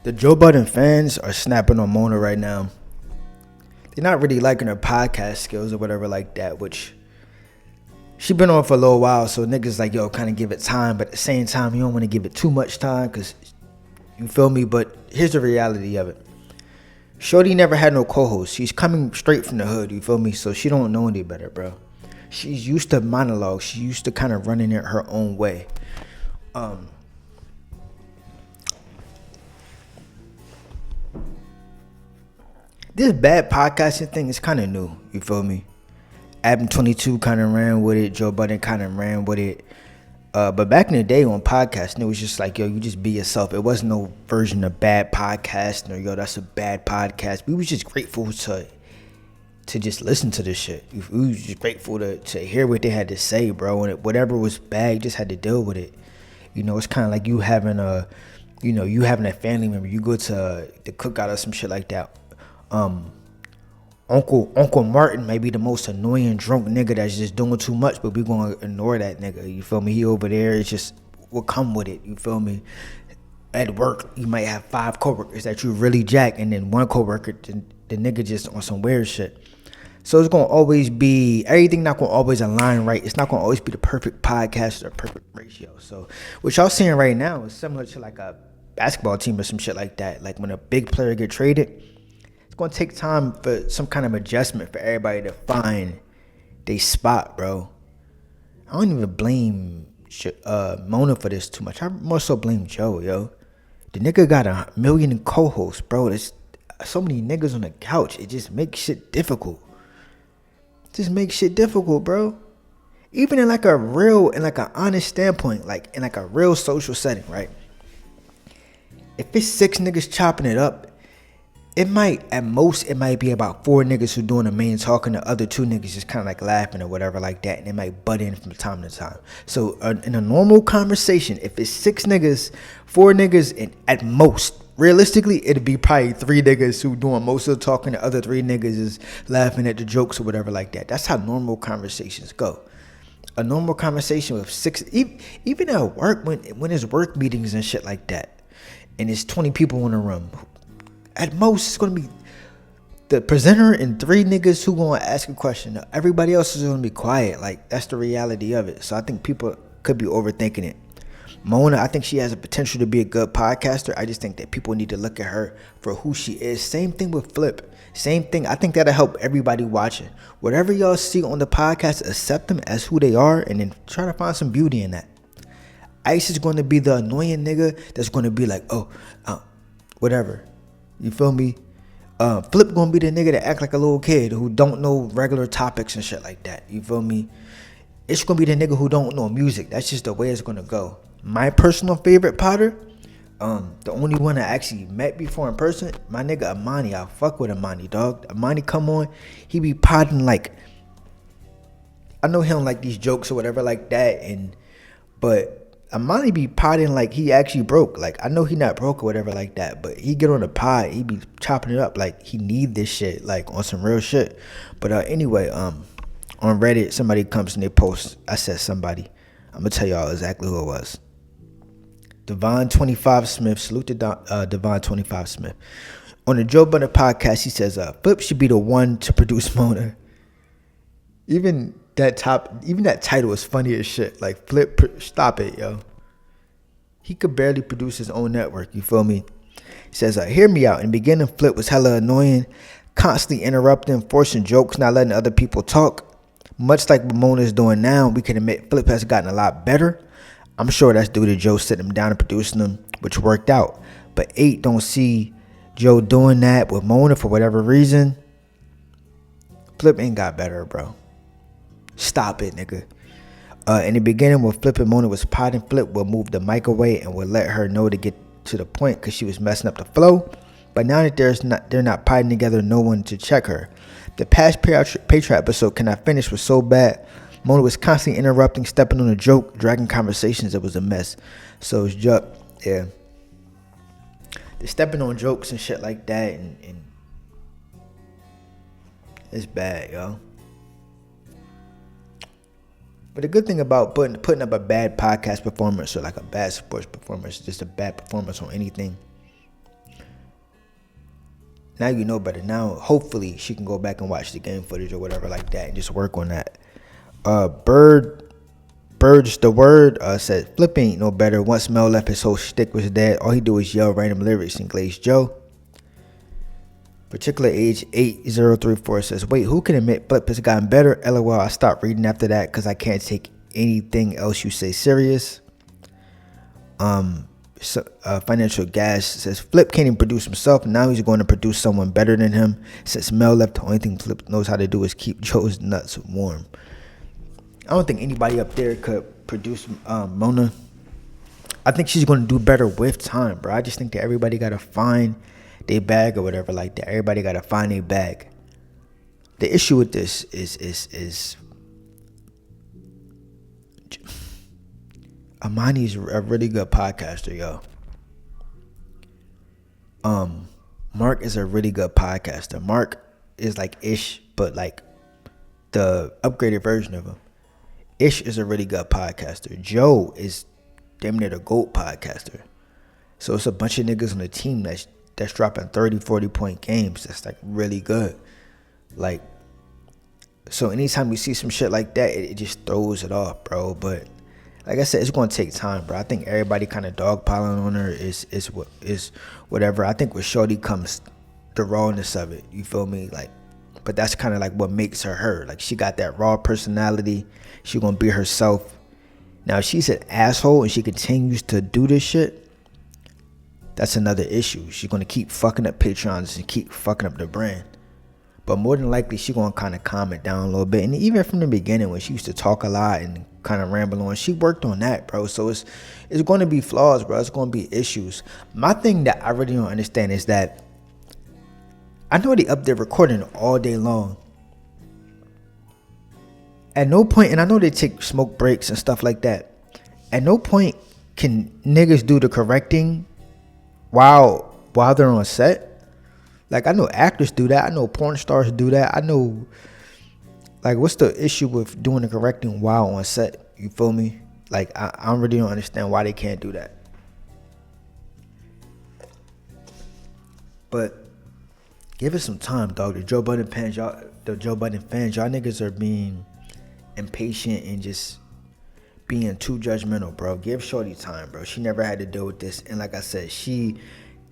The Joe Budden fans are snapping on Mona right now. They're not really liking her podcast skills or whatever like that, which she been on for a little while, so niggas like, yo, kind of give it time, but at the same time, you don't want to give it too much time, because, you feel me? But here's the reality of it. Shorty never had no co-host. She's coming straight from the hood, you feel me? So she don't know any better, bro. She's used to monologues. She used to kind of running it her own way. This bad podcasting thing is kind of new, you feel me? Adam 22 kind of ran with it. Joe Budden kind of ran with it. But back in the day on podcasting, it was just like, yo, you just be yourself. It wasn't no version of bad podcasting or, yo, that's a bad podcast. We was just grateful to just listen to this shit. We was just grateful to hear what they had to say, bro. And whatever was bad, you just had to deal with it. You know, it's kind of like you having a family member. You go to the cookout or some shit like that. Uncle Martin may be the most annoying drunk nigga that's just doing too much, but we gonna ignore that nigga. You feel me? He over there. It's just will come with it. You feel me? At work, you might have 5 coworkers that you really jack, and then one coworker, the nigga just on some weird shit. So it's gonna always be everything. Not gonna always align right. It's not gonna always be the perfect podcast or perfect ratio. So what y'all seeing right now is similar to like a basketball team or some shit like that. Like when a big player get traded. It's gonna take time for some kind of adjustment for everybody to find their spot, bro. I don't even blame Mona for this too much. I more so blame Joe, yo. The nigga got 1 million co-hosts, bro. There's so many niggas on the couch. It just makes shit difficult. Bro. Even in like an honest standpoint, like in like a real social setting, right? If it's 6 niggas chopping it up, it might be about 4 niggas who doing the main talking, the other 2 niggas just kind of like laughing or whatever like that, and it might butt in from time to time. So in a normal conversation, if it's 6 niggas, 4 niggas, and at most, realistically, it'd be probably 3 niggas who doing most of the talking, the other 3 niggas is laughing at the jokes or whatever like that. That's how normal conversations go. A normal conversation with 6, even at work, when there's work meetings and shit like that, and it's 20 people in a room, at most, it's going to be the presenter and 3 niggas who going to ask a question. Everybody else is going to be quiet. Like, that's the reality of it. So I think people could be overthinking it. Mona, I think she has a potential to be a good podcaster. I just think that people need to look at her for who she is. Same thing with Flip. Same thing. I think that'll help everybody watching. Whatever y'all see on the podcast, accept them as who they are and then try to find some beauty in that. Ice is going to be the annoying nigga that's going to be like, whatever. You feel me? Flip gonna be the nigga that act like a little kid who don't know regular topics and shit like that. You feel me? It's gonna be the nigga who don't know music. That's just the way it's gonna go. My personal favorite Potter, the only one I actually met before in person, my nigga Amani. I fuck with Amani, dog. Amani come on, he be potting like, I know he don't like these jokes or whatever like that, but Amani be potting like he actually broke. Like, I know he not broke or whatever like that, but he get on the pod, he be chopping it up like he need this shit, like on some real shit. But anyway, on Reddit, somebody comes and they post, I said somebody, I'm gonna tell y'all exactly who it was. Devon25 Smith, salute to Devon25 Smith. On the Joe Budden podcast, he says, Flip should be the one to produce Mona. Even that title is funny as shit. Like, Flip, stop it, yo. He could barely produce his own network, you feel me? He says, hear me out. In the beginning, Flip was hella annoying, constantly interrupting, forcing jokes, not letting other people talk. Much like what Mona's doing now, we can admit Flip has gotten a lot better. I'm sure that's due to Joe sitting him down and producing them, which worked out. But 8 don't see Joe doing that with Mona for whatever reason. Flip ain't got better, bro. Stop it, nigga. In the beginning, when Flip and Mona was potting, Flip would move the mic away and would let her know to get to the point because she was messing up the flow. But now that they're not potting together, no one to check her. The past Patreon episode, Can I Finish, was so bad. Mona was constantly interrupting, stepping on a joke, dragging conversations. It was a mess. So it's just, yeah. They're stepping on jokes and shit like that, and it's bad, yo. But the good thing about putting up a bad podcast performance or like a bad sports performance, just a bad performance on anything, Now you know better. Now hopefully she can go back and watch the game footage or whatever like that and just work on that. Bird's the word said Flip ain't no better. Once Mel left, his whole shtick was dead. All he do is yell random lyrics and glaze Joe. Particular age 8034 says, wait, who can admit Flip has gotten better? LOL, I stopped reading after that because I can't take anything else you say serious. Financial Gas says Flip can't even produce himself. Now he's going to produce someone better than him. Since Mel left, the only thing Flip knows how to do is keep Joe's nuts warm. I don't think anybody up there could produce Mona. I think she's going to do better with time, bro. I just think that everybody got to find their bag or whatever like that. Everybody got to find their bag. The issue with this is Amani's a really good podcaster, yo. Mark is a really good podcaster. Mark is like Ish, but like the upgraded version of him. Ish is a really good podcaster. Joe is damn near the GOAT podcaster. So it's a bunch of niggas on the team that's dropping 30, 40 point games. That's like really good. Like, so anytime you see some shit like that, it just throws it off, bro. But like I said, it's gonna take time, bro. I think everybody kind of dogpiling on her is whatever. I think with Shorty comes the rawness of it. You feel me? Like, but that's kind of like what makes her her. Like, she got that raw personality. She gonna be herself. Now, if she's an asshole and she continues to do this shit, that's another issue. She's gonna keep fucking up Patreons and keep fucking up the brand. But more than likely, she's gonna kind of calm it down a little bit. And even from the beginning, when she used to talk a lot and kind of ramble on, she worked on that, bro. So it's going to be flaws, bro. It's going to be issues. My thing that I really don't understand is that I know they up there recording all day long. At no point, and I know they take smoke breaks and stuff like that. At no point can niggas do the correcting while they're on set. Like, I know actors do that. I know porn stars do that. I know, like, what's the issue with doing the correcting while on set? You feel me? Like, I really don't understand why they can't do that. But give it some time, dog. The Joe Budden fans, y'all niggas are being impatient and just being too judgmental, bro. Give Shorty time, bro. She never had to deal with this. And like I said,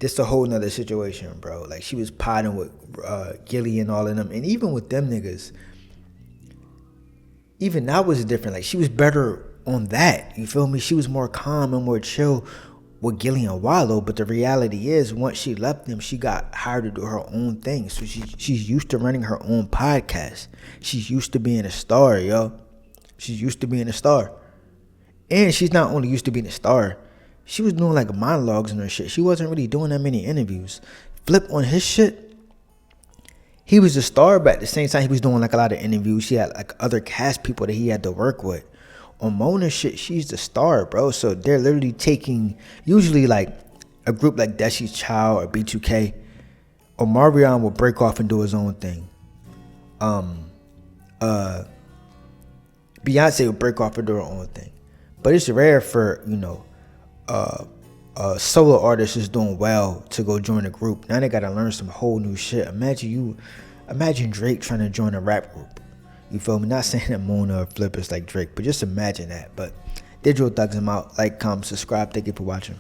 this a whole nother situation, bro. Like, she was potting with Gilly and all of them. And even with them niggas, even that was different. Like, she was better on that. You feel me? She was more calm and more chill with Gilly and Wallow. But the reality is, once she left them, she got hired to do her own thing. So she's used to running her own podcast. She's used to being a star, yo. She's used to being a star. And she's not only used to being a star, she was doing like monologues and her shit. She wasn't really doing that many interviews. Flip on his shit, he was a star, but at the same time, he was doing like a lot of interviews. She had like other cast people that he had to work with. On Mona's shit, she's the star, bro. So they're literally taking, usually like a group like Destiny's Child or B2K, Omarion will break off and do his own thing. Beyonce will break off and do her own thing. But it's rare for, a solo artist is doing well to go join a group. Now they gotta learn some whole new shit. Imagine Drake trying to join a rap group. You feel me? Not saying that Mona or Flip is like Drake, but just imagine that. But Digital Thugs, I'm out. Like, comment, subscribe. Thank you for watching.